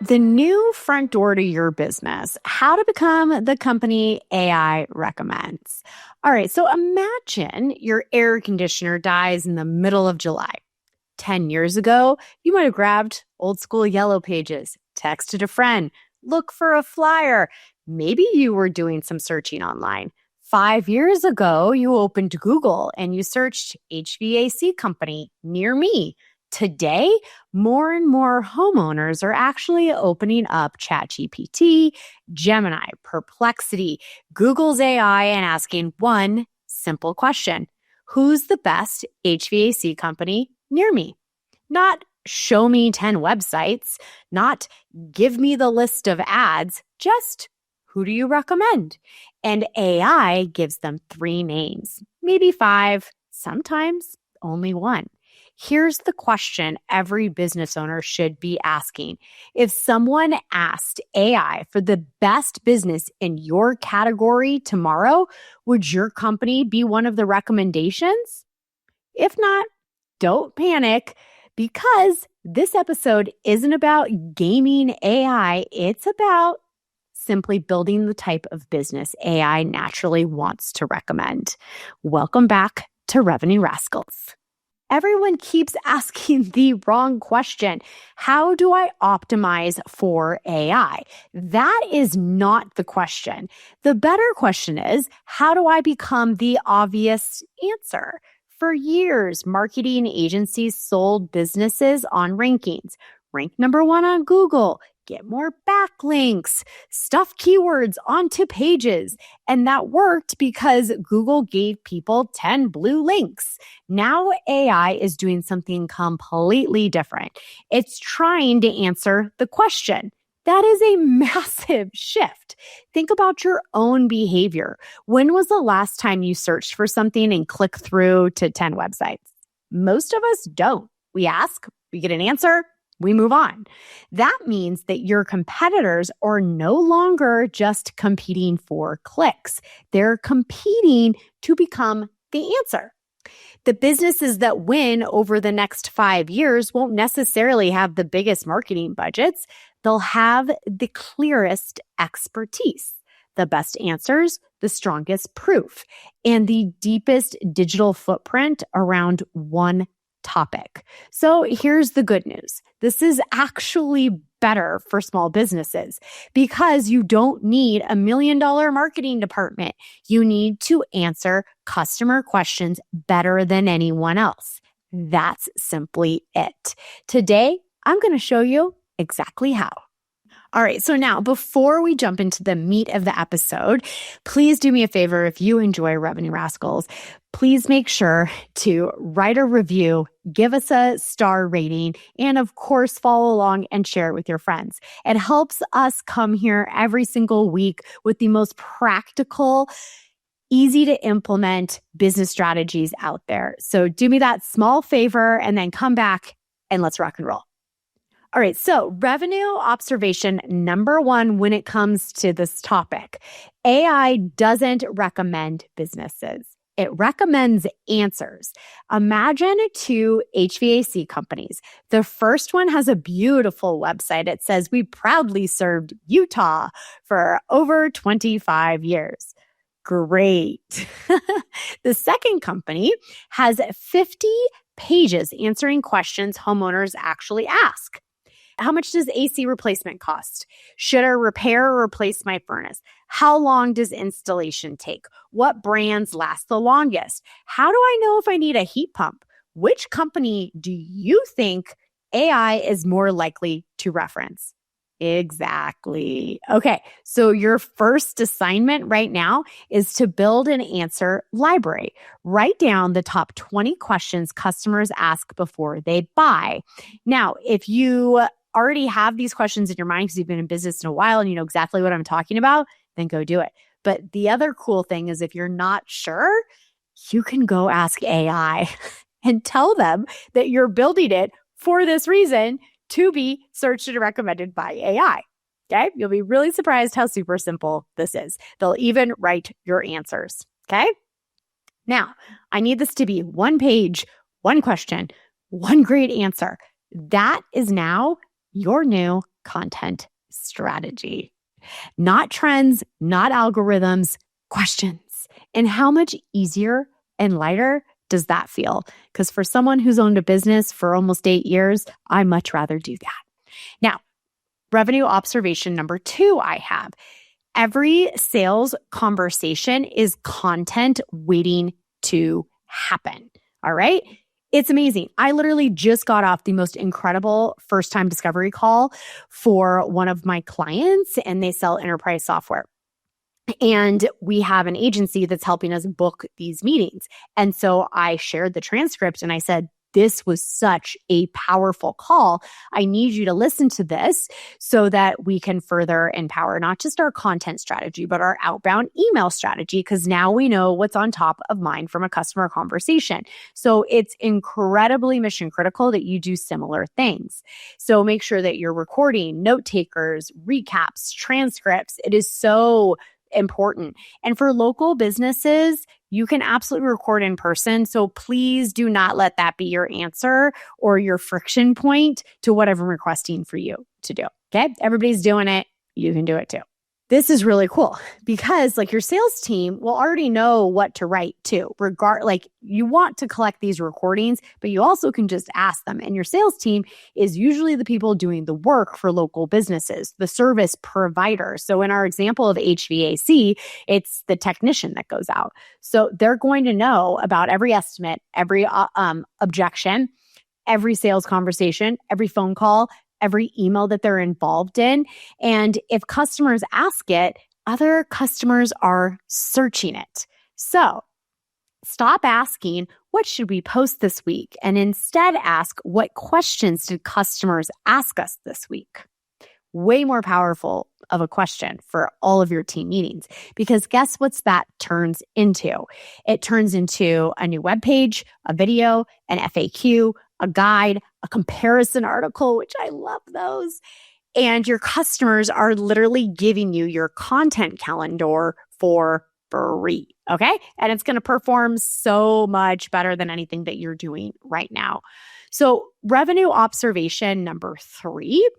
The new front door to your business, how to become the company AI recommends. All right, so imagine your air conditioner dies in the middle of July. 10 years ago, you might have grabbed old school yellow pages, texted a friend, look for a flyer. Maybe you were doing some searching online. 5 years ago, you opened Google and you searched HVAC company near me. Today, more and more homeowners are actually opening up ChatGPT, Gemini, Perplexity, Google's AI, and asking one simple question: who's the best HVAC company near me? Not show me 10 websites, not give me the list of ads, just who do you recommend? And AI gives them 3 names, maybe 5, sometimes only 1. Here's the question every business owner should be asking. If someone asked AI for the best business in your category tomorrow, would your company be one of the recommendations? If not, don't panic, because this episode isn't about gaming AI. It's about simply building the type of business AI naturally wants to recommend. Welcome back to Revenue Rascals. Everyone keeps asking the wrong question. How do I optimize for AI? That is not the question. The better question is, how do I become the obvious answer? For years, marketing agencies sold businesses on rankings. Rank number 1 on Google, get more backlinks, stuff keywords onto pages. And that worked because Google gave people 10 blue links. Now AI is doing something completely different. It's trying to answer the question. That is a massive shift. Think about your own behavior. When was the last time you searched for something and clicked through to 10 websites? Most of us don't. We ask, we get an answer, we move on. That means that your competitors are no longer just competing for clicks. They're competing to become the answer. The businesses that win over the next 5 years won't necessarily have the biggest marketing budgets. They'll have the clearest expertise, the best answers, the strongest proof, and the deepest digital footprint around one topic. So here's the good news. This is actually better for small businesses because you don't need $1 million marketing department. You need to answer customer questions better than anyone else. That's simply it. Today, I'm going to show you exactly how. All right, so now before we jump into the meat of the episode, please do me a favor. If you enjoy Revenue Rascals, please make sure to write a review, give us a star rating, and of course, follow along and share it with your friends. It helps us come here every single week with the most practical, easy to implement business strategies out there. So do me that small favor and then come back and let's rock and roll. All right, so revenue observation number 1 when it comes to this topic. AI doesn't recommend businesses. It recommends answers. Imagine 2 HVAC companies. The first one has a beautiful website. It says, "We proudly served Utah for over 25 years. Great. The second company has 50 pages answering questions homeowners actually ask. How much does AC replacement cost? Should I repair or replace my furnace? How long does installation take? What brands last the longest? How do I know if I need a heat pump? Which company do you think AI is more likely to reference?" Exactly. Okay, so your first assignment right now is to build an answer library. Write down the top 20 questions customers ask before they buy. Now, if you already have these questions in your mind because you've been in business in a while and you know exactly what I'm talking about, then go do it. But the other cool thing is if you're not sure, you can go ask AI and tell them that you're building it for this reason, to be searched and recommended by AI. Okay? You'll be really surprised how super simple this is. They'll even write your answers. Okay? Now, I need this to be 1 page, 1 question, 1 great answer. That is now your new content strategy. Not trends, not algorithms, questions. And how much easier and lighter does that feel? Because for someone who's owned a business for almost 8 years, I much rather do that. Now, revenue observation number 2 I have. Every sales conversation is content waiting to happen. All right? It's amazing. I literally just got off the most incredible first-time discovery call for one of my clients, and they sell enterprise software. And we have an agency that's helping us book these meetings. And so I shared the transcript and I said, this was such a powerful call. I need you to listen to this so that we can further empower not just our content strategy, but our outbound email strategy, because now we know what's on top of mind from a customer conversation. So it's incredibly mission critical that you do similar things. So make sure that you're recording, note takers, recaps, transcripts. It is so important. And for local businesses, you can absolutely record in person. So please do not let that be your answer or your friction point to what I'm requesting for you to do. Okay? Everybody's doing it. You can do it too. This is really cool because your sales team will already know what to write too. You want to collect these recordings, but you also can just ask them. And your sales team is usually the people doing the work for local businesses, the service provider. So in our example of HVAC, it's the technician that goes out. So they're going to know about every estimate, every objection, every sales conversation, every phone call, every email that they're involved in. And if customers ask it, other customers are searching it. So stop asking, what should we post this week? And instead ask, what questions did customers ask us this week? Way more powerful of a question for all of your team meetings, because guess what that turns into? It turns into a new webpage, a video, an FAQ, a guide, a comparison article, which I love those. And your customers are literally giving you your content calendar for free. Okay. And it's going to perform so much better than anything that you're doing right now. So revenue observation number 3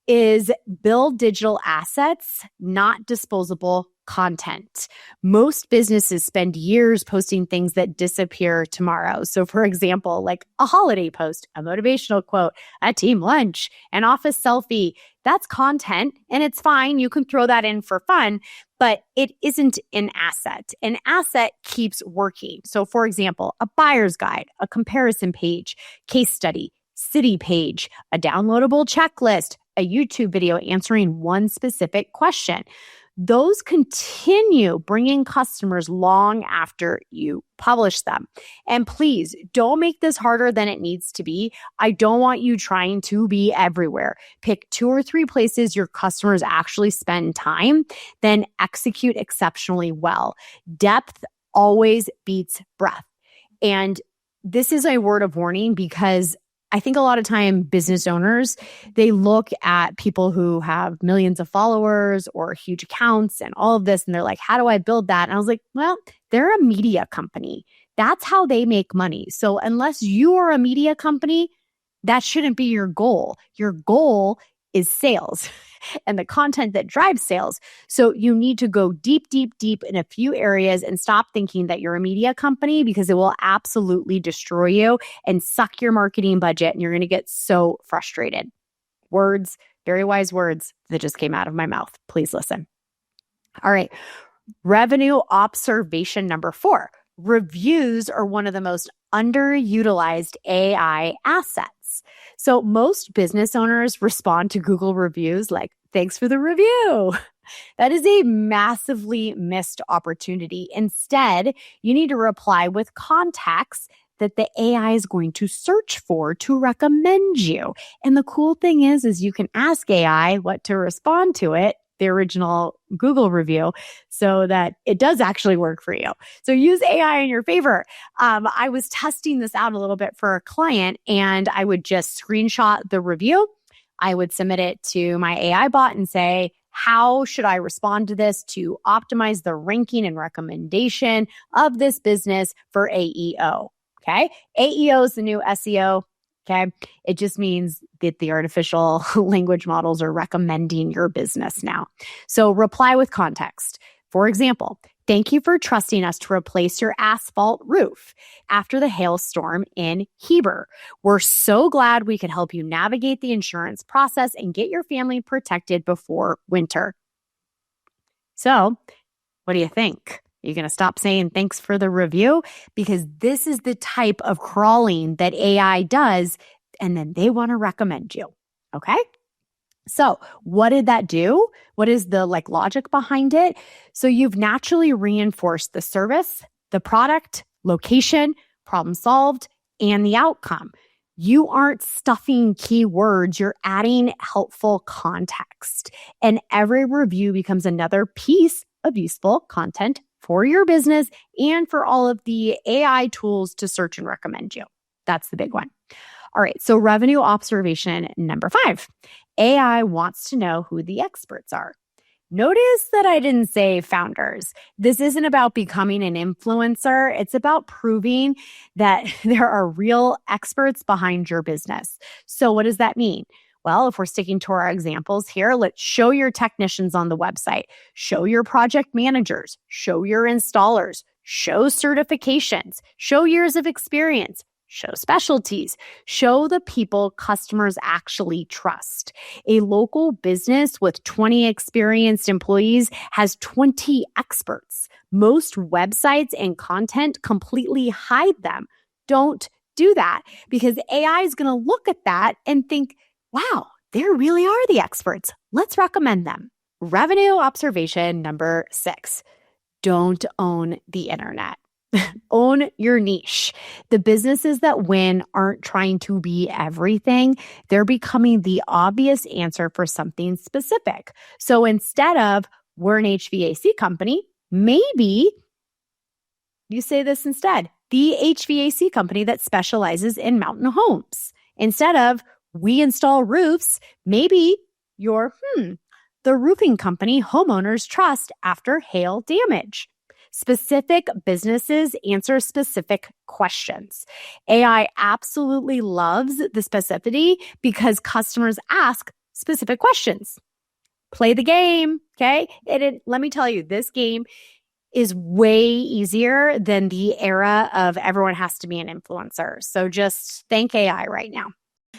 is build digital assets, not disposable content. Most businesses spend years posting things that disappear tomorrow. So for example, a holiday post, a motivational quote, a team lunch, an office selfie, that's content and it's fine. You can throw that in for fun, but it isn't an asset. An asset keeps working. So for example, a buyer's guide, a comparison page, case study, city page, a downloadable checklist, a YouTube video answering one specific question. Those continue bringing customers long after you publish them. And please don't make this harder than it needs to be. I don't want you trying to be everywhere. Pick 2 or 3 places your customers actually spend time, then execute exceptionally well. Depth always beats breadth. And this is a word of warning because I think a lot of time business owners, they look at people who have millions of followers or huge accounts and all of this, and they're like, how do I build that? And I was like, well, they're a media company. That's how they make money. So unless you are a media company, that shouldn't be your goal. Your goal is sales and the content that drives sales. So you need to go deep, deep, deep in a few areas and stop thinking that you're a media company, because it will absolutely destroy you and suck your marketing budget. And you're going to get so frustrated. Words, very wise words that just came out of my mouth. Please listen. All right. Revenue observation number 4. Reviews are one of the most underutilized AI assets. So most business owners respond to Google reviews like, thanks for the review. That is a massively missed opportunity. Instead, you need to reply with context that the AI is going to search for to recommend you. And the cool thing is you can ask AI what to respond to it, the original Google review, so that it does actually work for you. So use AI in your favor. I was testing this out a little bit for a client, and I would just screenshot the review. I would submit it to my AI bot and say, how should I respond to this to optimize the ranking and recommendation of this business for AEO? Okay. AEO is the new SEO. Okay. It just means that the artificial language models are recommending your business now. So reply with context. For example, thank you for trusting us to replace your asphalt roof after the hailstorm in Heber. We're so glad we could help you navigate the insurance process and get your family protected before winter. So, what do you think? You're going to stop saying thanks for the review? Because this is the type of crawling that AI does, and then they want to recommend you. Okay? So what did that do? What is the logic behind it? So you've naturally reinforced the service, the product, location, problem solved, and the outcome. You aren't stuffing keywords, you're adding helpful context. And every review becomes another piece of useful content for your business and for all of the AI tools to search and recommend you. That's the big one. All right, so revenue observation number 5. AI wants to know who the experts are. Notice that I didn't say founders. This isn't about becoming an influencer. It's about proving that there are real experts behind your business. So what does that mean? Well, if we're sticking to our examples here, let's show your technicians on the website, show your project managers, show your installers, show certifications, show years of experience, show specialties, show the people customers actually trust. A local business with 20 experienced employees has 20 experts. Most websites and content completely hide them. Don't do that, because AI is going to look at that and think, wow, they really are the experts. Let's recommend them. Revenue observation number 6. Don't own the internet. Own your niche. The businesses that win aren't trying to be everything. They're becoming the obvious answer for something specific. So instead of, we're an HVAC company, maybe you say this instead, the HVAC company that specializes in mountain homes. Instead of, we install roofs, maybe you're, the roofing company homeowners trust after hail damage. Specific businesses answer specific questions. AI absolutely loves the specificity because customers ask specific questions. Play the game, okay? Let me tell you, this game is way easier than the era of everyone has to be an influencer. So just thank AI right now.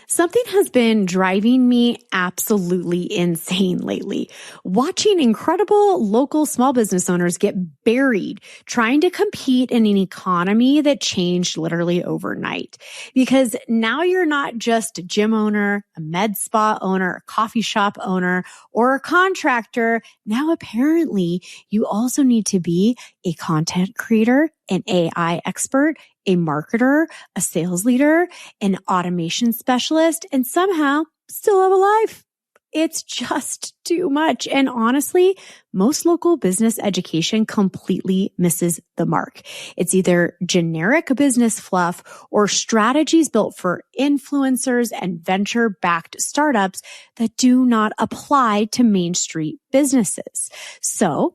Something has been driving me absolutely insane lately. Watching incredible local small business owners get buried trying to compete in an economy that changed literally overnight. Because now you're not just a gym owner, a med spa owner, a coffee shop owner, or a contractor. Now apparently you also need to be a content creator, an AI expert, a marketer, a sales leader, an automation specialist, and somehow still have a life. It's just too much. And honestly, most local business education completely misses the mark. It's either generic business fluff or strategies built for influencers and venture-backed startups that do not apply to Main Street businesses. So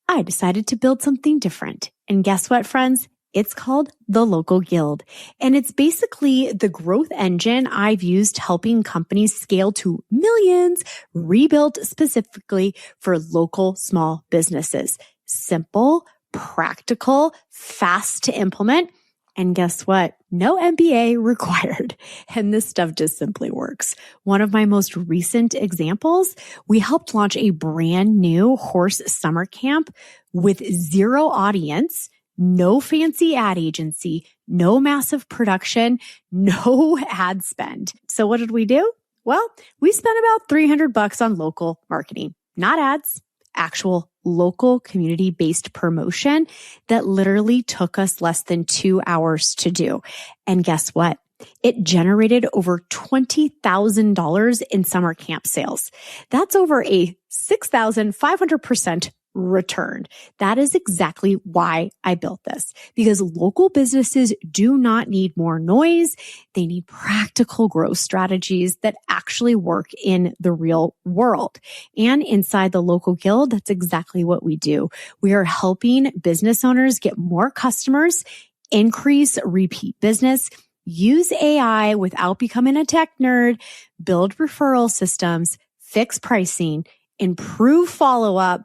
I decided to build something different. And guess what, friends? It's called the Local Guild, and it's basically the growth engine I've used helping companies scale to millions, rebuilt specifically for local small businesses. Simple, practical, fast to implement, and guess what? No MBA required. And this stuff just simply works. One of my most recent examples, we helped launch a brand new horse summer camp with zero audience, no fancy ad agency, no massive production, no ad spend. So what did we do? Well, we spent about $300 on local marketing, not ads, actual local community-based promotion that literally took us less than 2 hours to do. And guess what? It generated over $20,000 in summer camp sales. That's over a 6,500% return. That is exactly why I built this, because local businesses do not need more noise. They need practical growth strategies that actually work in the real world. And inside the Local Guild, that's exactly what we do. We are helping business owners get more customers, increase repeat business, Use AI without becoming a tech nerd, build referral systems, fix pricing, improve follow-up,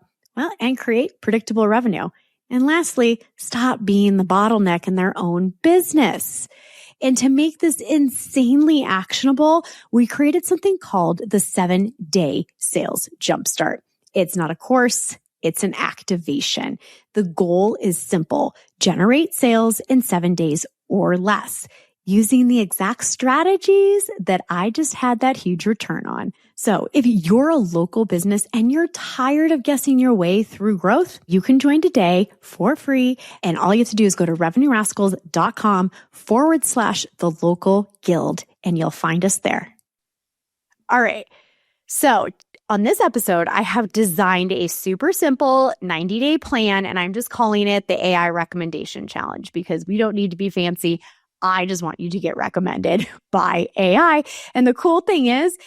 and create predictable revenue. And lastly, stop being the bottleneck in their own business. And to make this insanely actionable, we created something called the 7-Day Sales Jumpstart. It's not a course. It's an activation. The goal is simple. Generate sales in 7 days or less using the exact strategies that I just had that huge return on. So if you're a local business and you're tired of guessing your way through growth, you can join today for free. And all you have to do is go to revenuerascals.com/the local guild and you'll find us there. All right. So on this episode, I have designed a super simple 90-day plan, and I'm just calling it the AI recommendation challenge because we don't need to be fancy. I just want you to get recommended by AI. And the cool thing is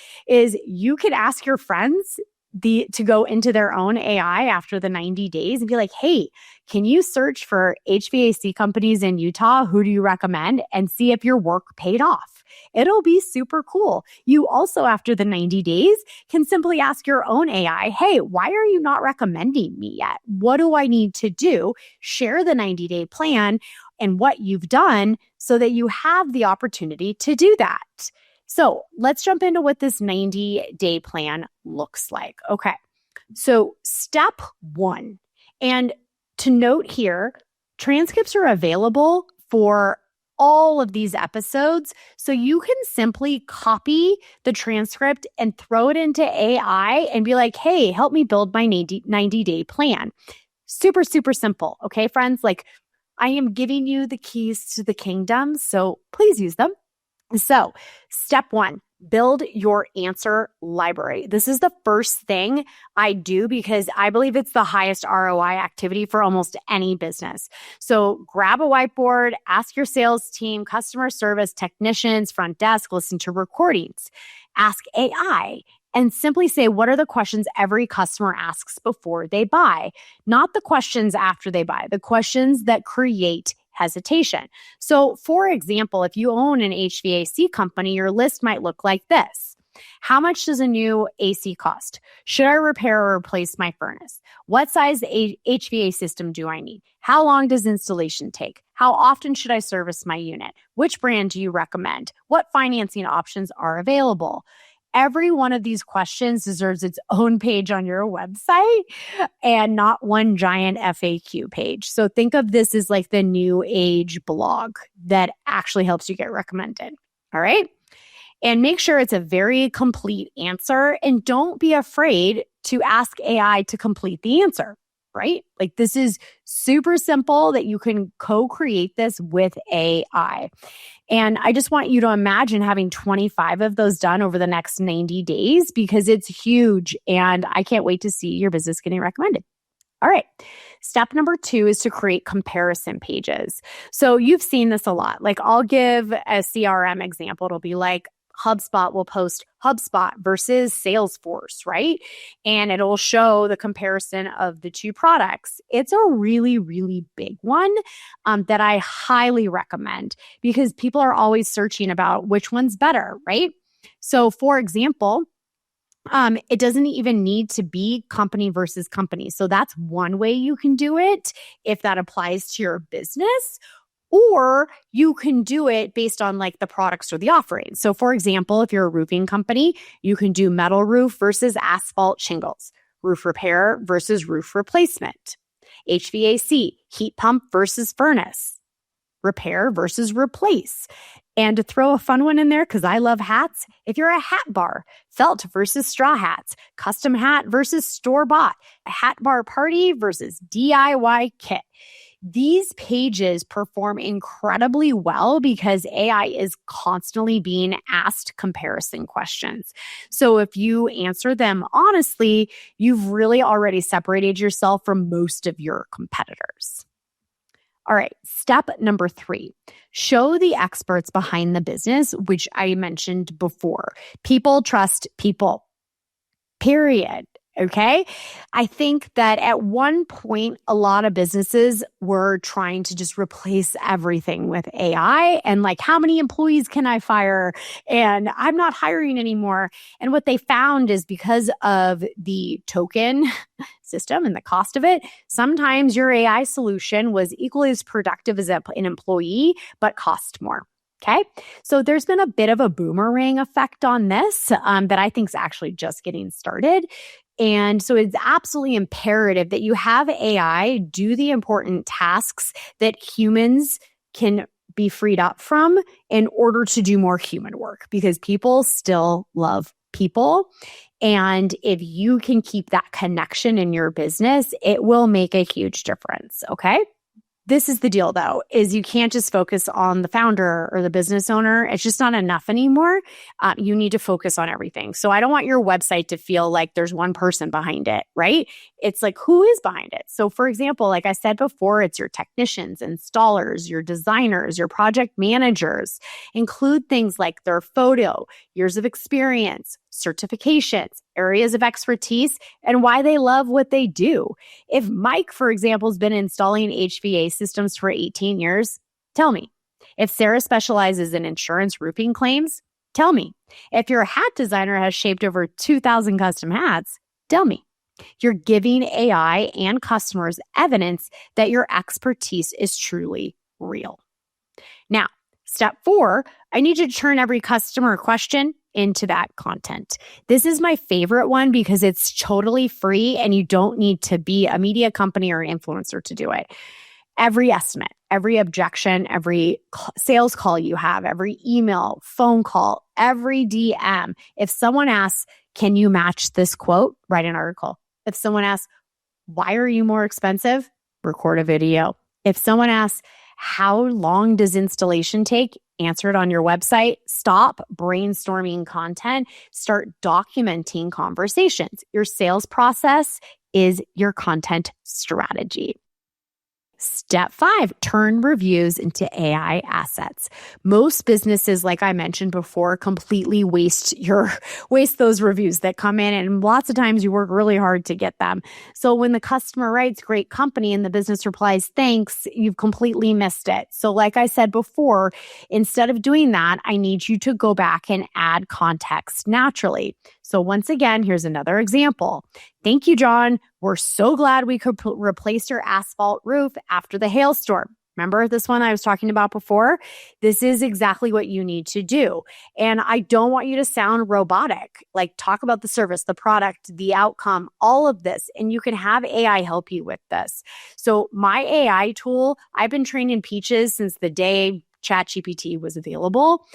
you could ask your friends to go into their own AI after the 90 days and be like, hey, can you search for HVAC companies in Utah? Who do you recommend? And see if your work paid off. It'll be super cool. You also, after the 90 days, can simply ask your own AI, hey, why are you not recommending me yet? What do I need to do? Share the 90-day plan and what you've done so that you have the opportunity to do that. So let's jump into what this 90-day plan looks like. Okay. So step 1, and to note here, transcripts are available for all of these episodes. So you can simply copy the transcript and throw it into AI and be like, hey, help me build my 90-day plan. Super, super simple. Okay, friends? Like, I am giving you the keys to the kingdom, so please use them. So, step 1, build your answer library. This is the first thing I do because I believe it's the highest ROI activity for almost any business. So, grab a whiteboard, ask your sales team, customer service technicians, front desk, listen to recordings, ask AI. And simply say, what are the questions every customer asks before they buy? Not the questions after they buy, the questions that create hesitation. So, for example, if you own an HVAC company, your list might look like this. How much does a new AC cost? Should I repair or replace my furnace? What size HVAC system do I need? How long does installation take? How often should I service my unit? Which brand do you recommend? What financing options are available? Every one of these questions deserves its own page on your website and not one giant FAQ page. So think of this as like the new age blog that actually helps you get recommended. All right. And make sure it's a very complete answer, and don't be afraid to ask AI to complete the answer, right? Like, this is super simple that you can co-create this with AI. And I just want you to imagine having 25 of those done over the next 90 days because it's huge. And I can't wait to see your business getting recommended. All right. Step number 2 is to create comparison pages. So you've seen this a lot. Like, I'll give a CRM example. It'll be like, HubSpot will post HubSpot versus Salesforce, right? And it'll show the comparison of the two products. It's a really, really big one that I highly recommend because people are always searching about which one's better, right? So, for example, it doesn't even need to be company versus company. So that's one way you can do it if that applies to your business. Or you can do it based on like the products or the offerings. So for example, if you're a roofing company, you can do metal roof versus asphalt shingles, roof repair versus roof replacement, HVAC, heat pump versus furnace, repair versus replace. And to throw a fun one in there, because I love hats, if you're a hat bar, felt versus straw hats, custom hat versus store-bought, a hat bar party versus DIY kit. These pages perform incredibly well because AI is constantly being asked comparison questions. So if you answer them honestly, you've really already separated yourself from most of your competitors. All right, step number 3, show the experts behind the business, which I mentioned before. People trust people, period. Okay. I think that at one point, a lot of businesses were trying to just replace everything with AI and like, how many employees can I fire? And I'm not hiring anymore. And what they found is because of the token system and the cost of it, sometimes your AI solution was equally as productive as an employee, but cost more. Okay. So there's been a bit of a boomerang effect on this that I think is actually just getting started. And so it's absolutely imperative that you have AI do the important tasks that humans can be freed up from in order to do more human work, because people still love people. And if you can keep that connection in your business, it will make a huge difference. Okay. This is the deal though, is you can't just focus on the founder or the business owner. It's just not enough anymore. You need to focus on everything. So I don't want your website to feel like there's one person behind it, right? It's like, who is behind it? So for example, like I said before, it's your technicians, installers, your designers, your project managers. Include things like their photo, years of experience, certifications, areas of expertise, and why they love what they do. If Mike, for example, has been installing HVAC systems for 18 years, tell me. If Sarah specializes in insurance roofing claims, tell me. If your hat designer has shaped over 2,000 custom hats, tell me. You're giving AI and customers evidence that your expertise is truly real. Now, step 4, I need you to turn every customer question into that content. This is my favorite one because it's totally free and you don't need to be a media company or influencer to do it. Every estimate, every objection, every sales call you have, every email, phone call, every DM. If someone asks, can you match this quote? Write an article. If someone asks, why are you more expensive? Record a video. If someone asks, how long does installation take? Answer it on your website. Stop brainstorming content. Start documenting conversations. Your sales process is your content strategy. Step 5, turn reviews into AI assets. Most businesses, like I mentioned before, completely waste those reviews that come in, and lots of times you work really hard to get them. So when the customer writes great company and the business replies thanks, you've completely missed it. So like I said before, instead of doing that, I need you to go back and add context naturally. So once again, here's another example. Thank you, John. We're so glad we could replace your asphalt roof after the hailstorm. Remember this one I was talking about before? This is exactly what you need to do. And I don't want you to sound robotic. Like, talk about the service, the product, the outcome, all of this. And you can have AI help you with this. So my AI tool, I've been training Peaches since the day ChatGPT was available.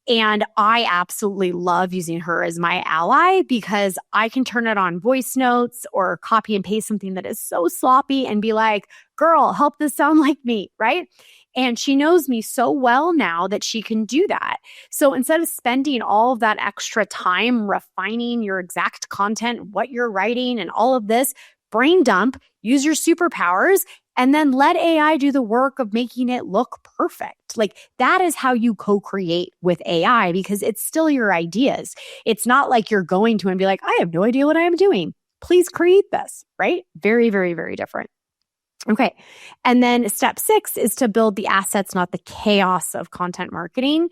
And I absolutely love using her as my ally because I can turn it on voice notes or copy and paste something that is so sloppy and be like, girl, help this sound like me, right? And she knows me so well now that she can do that. So instead of spending all of that extra time refining your exact content, what you're writing and all of this, brain dump, use your superpowers, and then let AI do the work of making it look perfect. Like, that is how you co-create with AI because it's still your ideas. It's not like you're going to and be like, I have no idea what I am doing. Please create this, right? Very, very, very different. Okay. And then step 6 is to build the assets, not the chaos of content marketing.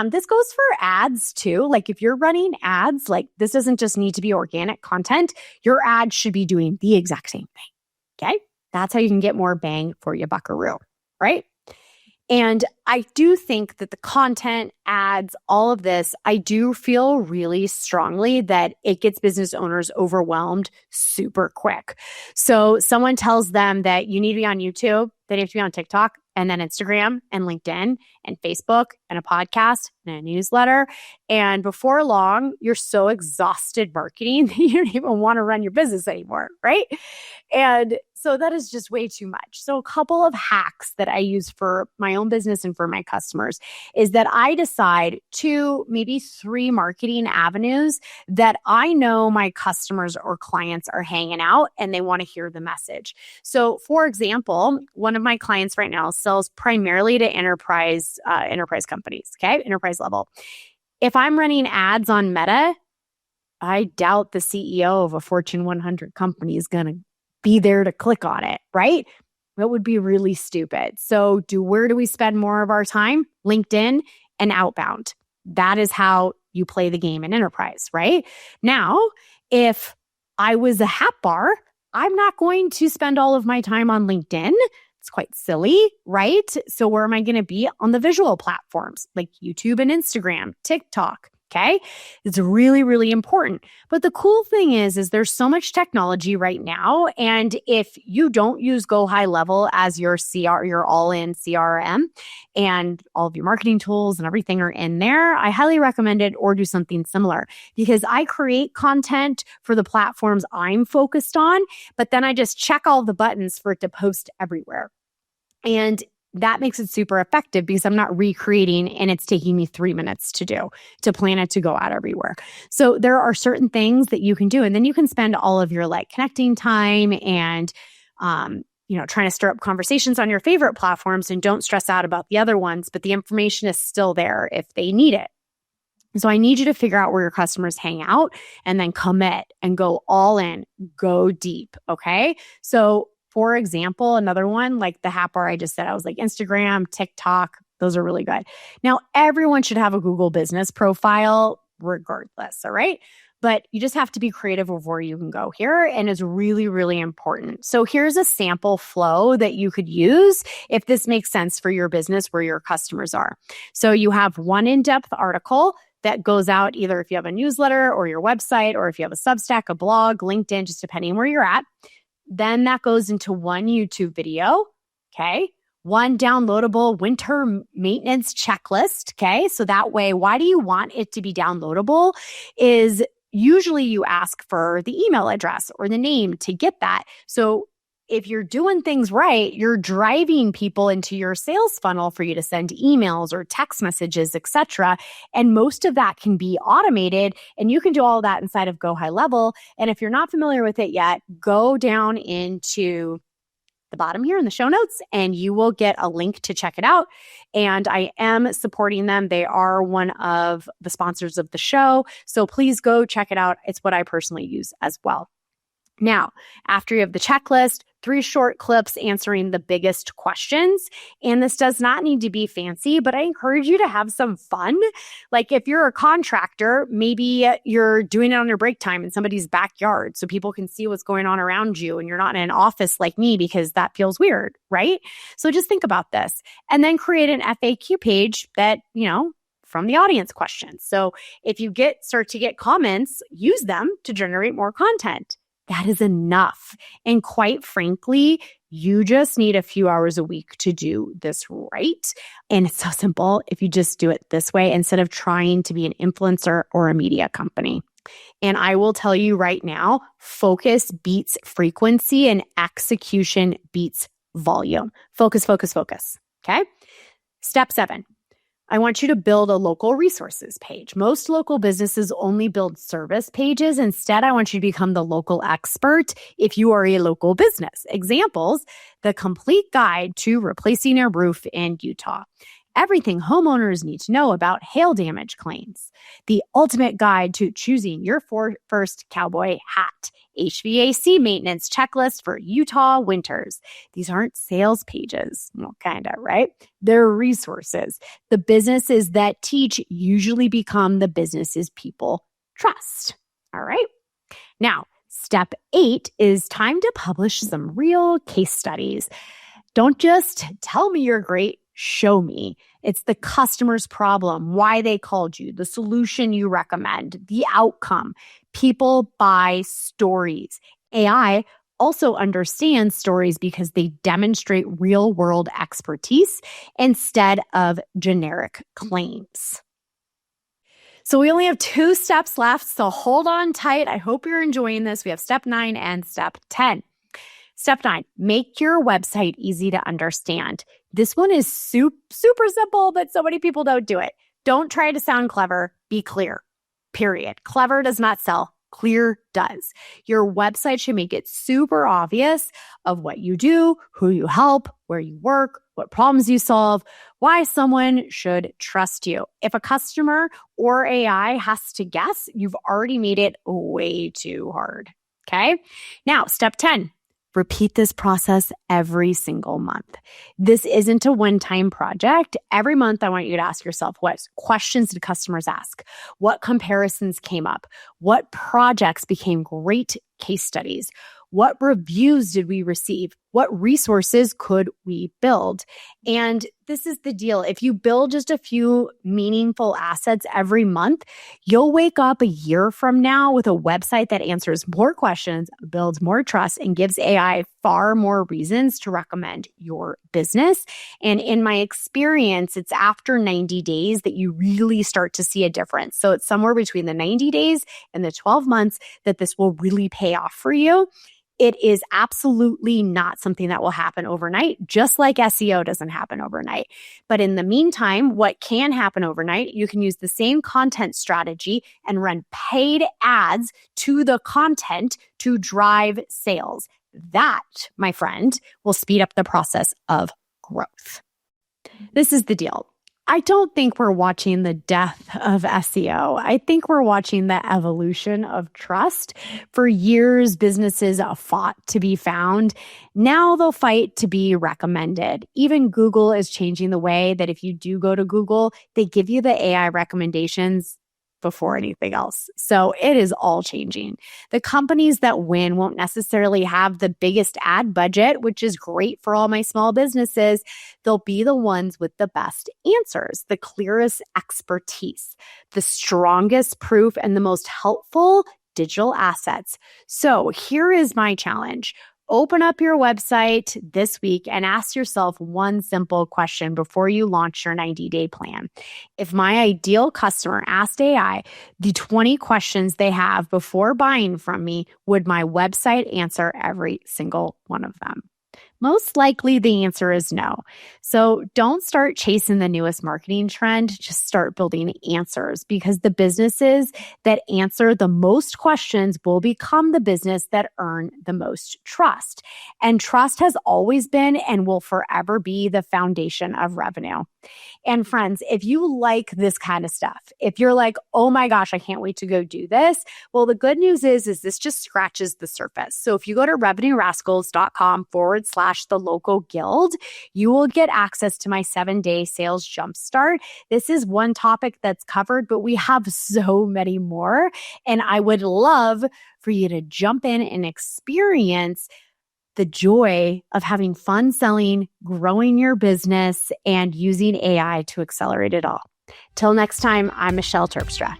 This goes for ads too. Like, if you're running ads, like, this doesn't just need to be organic content. Your ad should be doing the exact same thing. Okay. That's how you can get more bang for your buckaroo, right? And I do think that the content, ads, all of this, I do feel really strongly that it gets business owners overwhelmed super quick. So someone tells them that you need to be on YouTube, then you have to be on TikTok, and then Instagram and LinkedIn and Facebook and a podcast and a newsletter. And before long, you're so exhausted marketing that you don't even want to run your business anymore, right? And so that is just way too much. So a couple of hacks that I use for my own business and for my customers is that I decide 2, maybe 3 marketing avenues that I know my customers or clients are hanging out and they want to hear the message. So for example, one of my clients right now sells primarily to enterprise companies, okay? Enterprise level. If I'm running ads on Meta, I doubt the CEO of a Fortune 100 company is going to be there to click on it, right? That would be really stupid. So where do we spend more of our time? LinkedIn and outbound. That is how you play the game in enterprise, right? Now, if I was a hat bar, I'm not going to spend all of my time on LinkedIn. It's quite silly, right? So where am I going to be? On the visual platforms like YouTube and Instagram, TikTok. Okay. It's really, really important. But the cool thing is there's so much technology right now. And if you don't use Go High Level as your your all-in CRM, and all of your marketing tools and everything are in there, I highly recommend it, or do something similar, because I create content for the platforms I'm focused on, but then I just check all the buttons for it to post everywhere. And that makes it super effective because I'm not recreating and it's taking me 3 minutes to plan it to go out everywhere. So there are certain things that you can do. And then you can spend all of your connecting time and, trying to stir up conversations on your favorite platforms, and don't stress out about the other ones, but the information is still there if they need it. So I need you to figure out where your customers hang out and then commit and go all in, go deep. Okay. So for example, another one, like the hat bar I just said, I was like Instagram, TikTok, those are really good. Now, everyone should have a Google business profile regardless, all right? But you just have to be creative of where you can go here, and it's really, really important. So here's a sample flow that you could use if this makes sense for your business where your customers are. So you have one in-depth article that goes out either if you have a newsletter or your website, or if you have a Substack, a blog, LinkedIn, just depending where you're at. Then that goes into one YouTube video, okay? One downloadable winter maintenance checklist, okay? So that way, why do you want it to be downloadable? Is usually you ask for the email address or the name to get that. So if you're doing things right, you're driving people into your sales funnel for you to send emails or text messages, etc. And most of that can be automated, and you can do all of that inside of Go High Level. And if you're not familiar with it yet, go down into the bottom here in the show notes, and you will get a link to check it out. And I am supporting them. They are one of the sponsors of the show. So please go check it out. It's what I personally use as well. Now, after you have the checklist, 3 short clips answering the biggest questions. And this does not need to be fancy, but I encourage you to have some fun. Like if you're a contractor, maybe you're doing it on your break time in somebody's backyard so people can see what's going on around you, and you're not in an office like me because that feels weird, right? So just think about this, and then create an FAQ page that, from the audience questions. So if you start to get comments, use them to generate more content. That is enough. And quite frankly, you just need a few hours a week to do this right. And it's so simple if you just do it this way instead of trying to be an influencer or a media company. And I will tell you right now, focus beats frequency and execution beats volume. Focus, focus, focus. Okay? Step 7. I want you to build a local resources page. Most local businesses only build service pages. Instead, I want you to become the local expert if you are a local business. Examples: the complete guide to replacing a roof in Utah. Everything homeowners need to know about hail damage claims. The ultimate guide to choosing your first cowboy hat. HVAC maintenance checklist for Utah winters. These aren't sales pages. Well, kind of, right? They're resources. The businesses that teach usually become the businesses people trust. All right. Now, step 8 is time to publish some real case studies. Don't just tell me you're great. Show me. It's the customer's problem, why they called you, the solution you recommend, the outcome. People buy stories. AI also understands stories because they demonstrate real-world expertise instead of generic claims. So we only have 2 steps left, so hold on tight. I hope you're enjoying this. We have step 9 and step 10. Step 9, make your website easy to understand. This one is super simple, but so many people don't do it. Don't try to sound clever. Be clear. Period. Clever does not sell. Clear does. Your website should make it super obvious of what you do, who you help, where you work, what problems you solve, why someone should trust you. If a customer or AI has to guess, you've already made it way too hard. Okay? Now, step 10. Repeat this process every single month. This isn't a one-time project. Every month, I want you to ask yourself, what questions did customers ask? What comparisons came up? What projects became great case studies? What reviews did we receive? What resources could we build? And this is the deal. If you build just a few meaningful assets every month, you'll wake up a year from now with a website that answers more questions, builds more trust, and gives AI far more reasons to recommend your business. And in my experience, it's after 90 days that you really start to see a difference. So it's somewhere between the 90 days and the 12 months that this will really pay off for you. It is absolutely not something that will happen overnight, just like SEO doesn't happen overnight. But in the meantime, what can happen overnight, you can use the same content strategy and run paid ads to the content to drive sales. That, my friend, will speed up the process of growth. This is the deal. I don't think we're watching the death of SEO. I think we're watching the evolution of trust. For years, businesses fought to be found. Now they'll fight to be recommended. Even Google is changing the way that if you do go to Google, they give you the AI recommendations before anything else. So it is all changing. The companies that win won't necessarily have the biggest ad budget, which is great for all my small businesses. They'll be the ones with the best answers, the clearest expertise, the strongest proof, and the most helpful digital assets. So here is my challenge. Open up your website this week and ask yourself one simple question before you launch your 90-day plan. If my ideal customer asked AI the 20 questions they have before buying from me, would my website answer every single one of them? Most likely the answer is no. So don't start chasing the newest marketing trend. Just start building answers, because the businesses that answer the most questions will become the business that earn the most trust. And trust has always been and will forever be the foundation of revenue. And friends, if you like this kind of stuff, if you're like, oh my gosh, I can't wait to go do this. Well, the good news is this just scratches the surface. So if you go to revenuerascals.com/the local guild, you will get access to my 7-day sales jumpstart. This is one topic that's covered, but we have so many more. And I would love for you to jump in and experience the joy of having fun selling, growing your business, and using AI to accelerate it all. Till next time, I'm Michelle Terpstra.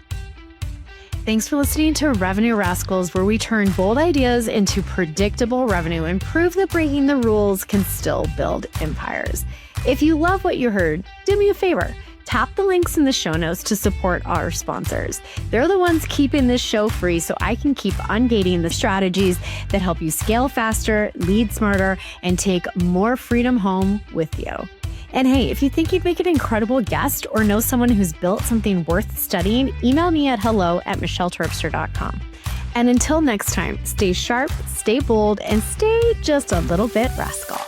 Thanks for listening to Revenue Rascals, where we turn bold ideas into predictable revenue and prove that breaking the rules can still build empires. If you love what you heard, do me a favor. Tap the links in the show notes to support our sponsors. They're the ones keeping this show free, so I can keep ungating the strategies that help you scale faster, lead smarter, and take more freedom home with you. And hey, if you think you'd make an incredible guest or know someone who's built something worth studying, email me at hello@michelleterpstra.com. And until next time, stay sharp, stay bold, and stay just a little bit rascal.